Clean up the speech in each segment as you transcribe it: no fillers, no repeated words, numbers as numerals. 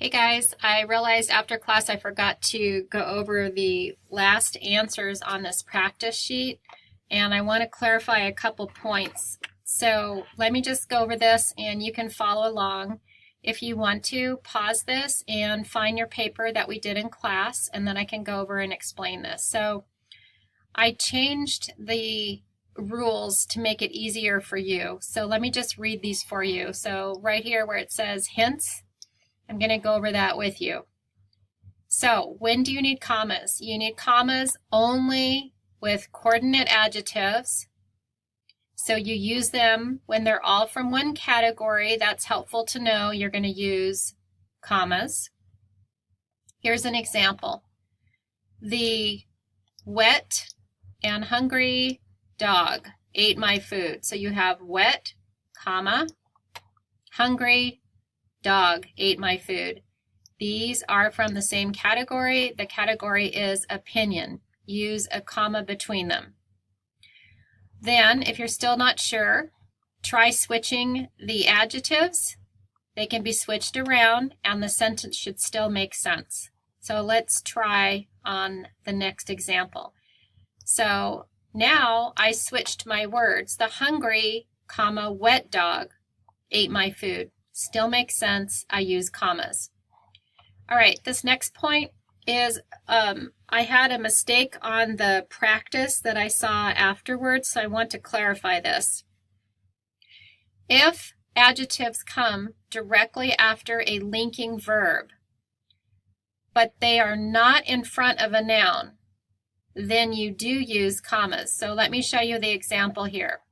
Hey guys, I realized after class I forgot to go over the last answers on this practice sheet, and I want to clarify a couple points. So let me just go over this and you can follow along. If you want to, pause this and find your paper that we did in class, and then I can go over and explain this. So I changed the rules to make it easier for you. So let me just read these for you. So right here where it says hints, I'm going to go over that with you. So when do you need commas? You need commas only with coordinate adjectives. So you use them when they're all from one category. That's helpful to know. You're going to use commas. Here's an example. The wet and hungry dog ate my food. So you have wet, comma, hungry, dog ate my food. These are from the same category. The category is opinion. Use a comma between them. Then, if you're still not sure, try switching the adjectives. They can be switched around and the sentence should still make sense. So let's try on the next example. So now I switched my words. The hungry, comma, wet dog ate my food. Still makes sense. I use commas. All right, this next point is I had a mistake on the practice that I saw afterwards, so I want to clarify this. If adjectives come directly after a linking verb, but they are not in front of a noun, then you do use commas. So let me show you the example here.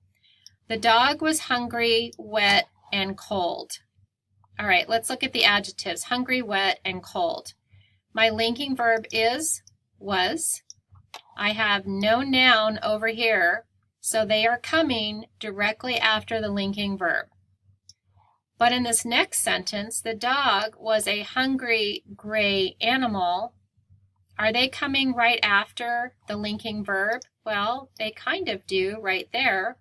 The dog was hungry, wet, and cold. All right, let's look at the adjectives, hungry, wet, and cold. My linking verb is, was. I have no noun over here, so they are coming directly after the linking verb. But in this next sentence, the dog was a hungry, gray animal. Are they coming right after the linking verb? Well, they kind of do right there.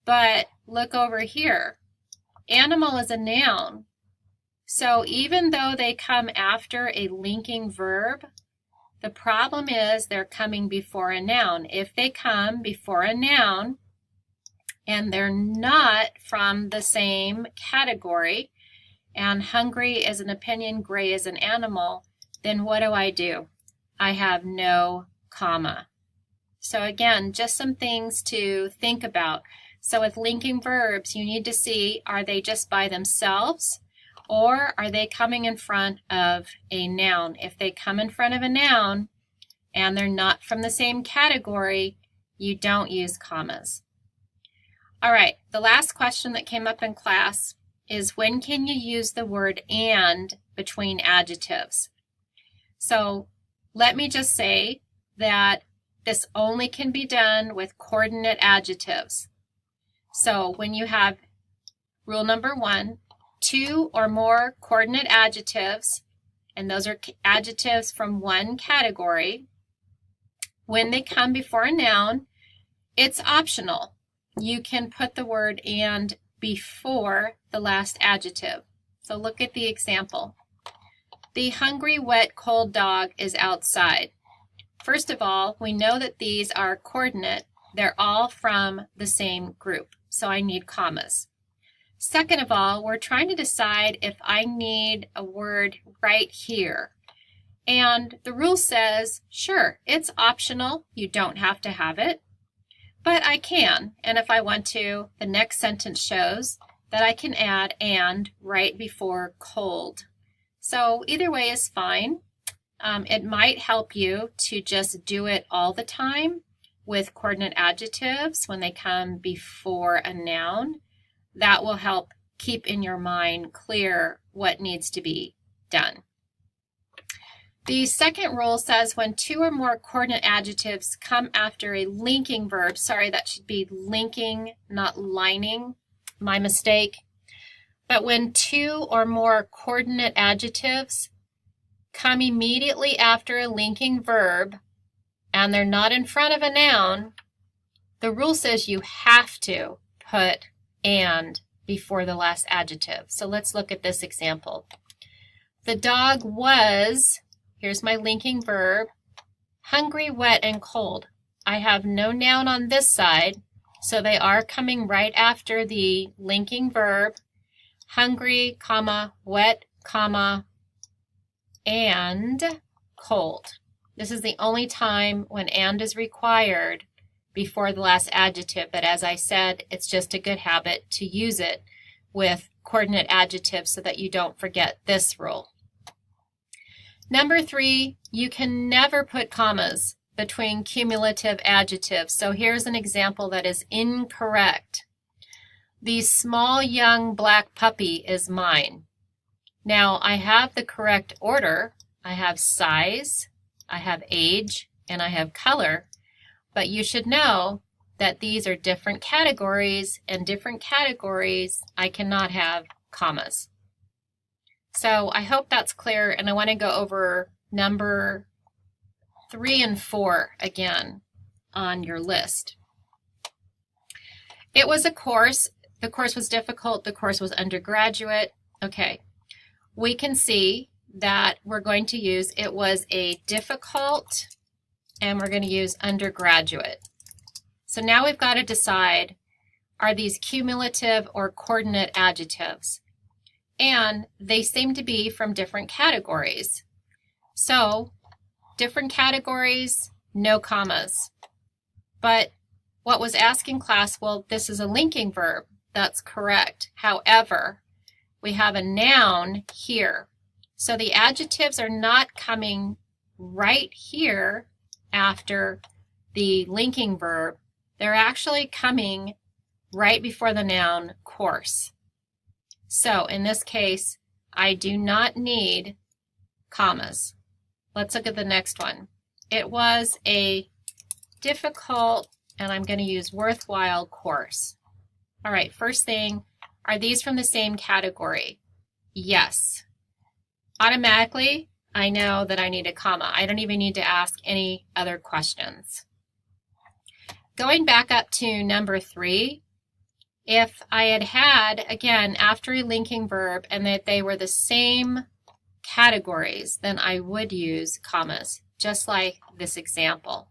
But look over here. Animal is a noun, so even though they come after a linking verb, the problem is they're coming before a noun. If they come before a noun and they're not from the same category, and hungry is an opinion, gray is an animal, then what do? I have no comma. So again, just some things to think about. So with linking verbs, you need to see, are they just by themselves or are they coming in front of a noun? If they come in front of a noun and they're not from the same category, you don't use commas. All right, the last question that came up in class is when can you use the word and between adjectives? So let me just say that this only can be done with coordinate adjectives. So when you have rule number 1, 2 or more coordinate adjectives, and those are adjectives from one category, when they come before a noun, it's optional. You can put the word and before the last adjective. So look at the example. The hungry, wet, cold dog is outside. First of all, we know that these are coordinate. They're all from the same group, so I need commas. Second of all, we're trying to decide if I need a word right here. And the rule says, sure, it's optional. You don't have to have it, but I can. And if I want to, the next sentence shows that I can add and right before cold. So either way is fine. It might help you to just do it all the time with coordinate adjectives when they come before a noun. That will help keep in your mind clear what needs to be done. The second rule says when 2 or more coordinate adjectives come after a linking verb, sorry, that should be linking, not lining, my mistake. But when 2 or more coordinate adjectives come immediately after a linking verb, and they're not in front of a noun, the rule says you have to put and before the last adjective. So let's look at this example. The dog was, here's my linking verb, hungry, wet, and cold. I have no noun on this side, so they are coming right after the linking verb, hungry, comma, wet, comma, and cold. This is the only time when and is required before the last adjective, but as I said, it's just a good habit to use it with coordinate adjectives so that you don't forget this rule. Number 3, you can never put commas between cumulative adjectives. So here's an example that is incorrect. The small young black puppy is mine. Now I have the correct order. I have size, I have age, and I have color, but you should know that these are different categories, and different categories I cannot have commas. So I hope that's clear, and I want to go over number 3 and 4 again on your list. It was a course. The course was difficult. The course was undergraduate. Okay, we can see that we're going to use it was a difficult, and we're going to use undergraduate. So now we've got to decide, are these cumulative or coordinate adjectives? And they seem to be from different categories. So different categories, no commas. But what was asked in class, well, this is a linking verb. That's correct. However, we have a noun here. So the adjectives are not coming right here after the linking verb. They're actually coming right before the noun course. So in this case, I do not need commas. Let's look at the next one. It was a difficult, and I'm going to use worthwhile course. All right, first thing, are these from the same category? Yes. Automatically, I know that I need a comma. I don't even need to ask any other questions. Going back up to number 3, if I had, again, after a linking verb and that they were the same categories, then I would use commas, just like this example.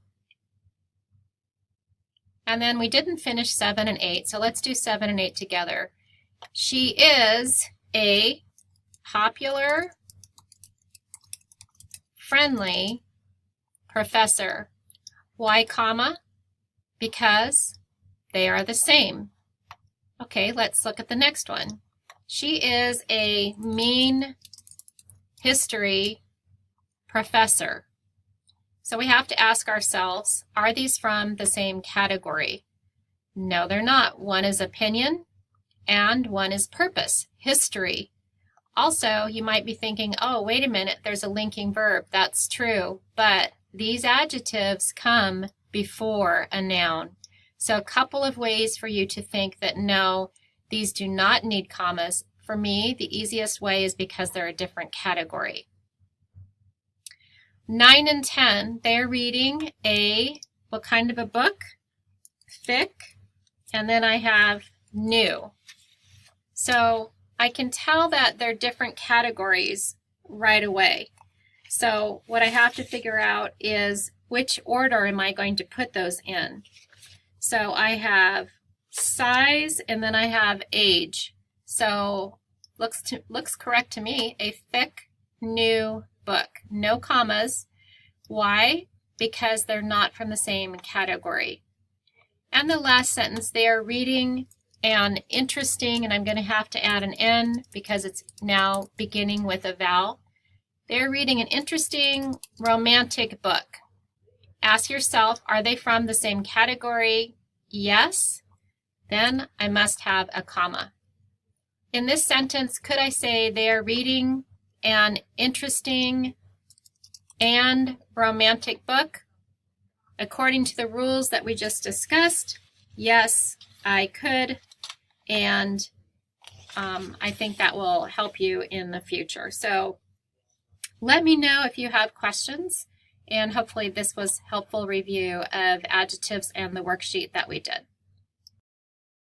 And then we didn't finish 7 and 8, so let's do 7 and 8 together. She is a popular, friendly professor. Why comma? Because they are the same. Okay, let's look at the next one. She is a mean history professor. So we have to ask ourselves, are these from the same category? No, they're not. One is opinion and one is purpose, history. Also, you might be thinking, oh, wait a minute, there's a linking verb. That's true, but these adjectives come before a noun. So a couple of ways for you to think that no, these do not need commas. For me, the easiest way is because they're a different category. 9 and 10, they're reading what kind of a book? Thick. And then I have new. So I can tell that they're different categories right away. So what I have to figure out is which order am I going to put those in? So I have size and then I have age. So looks correct to me, a thick new book. No commas. Why? Because they're not from the same category. And the last sentence, they are reading an interesting, and I'm going to have to add an N because it's now beginning with a vowel. They're reading an interesting romantic book. Ask yourself, are they from the same category? Yes. Then I must have a comma. In this sentence, could I say they are reading an interesting and romantic book? According to the rules that we just discussed, yes, I could, and I think that will help you in the future. So let me know if you have questions, and hopefully this was a helpful review of adjectives and the worksheet that we did.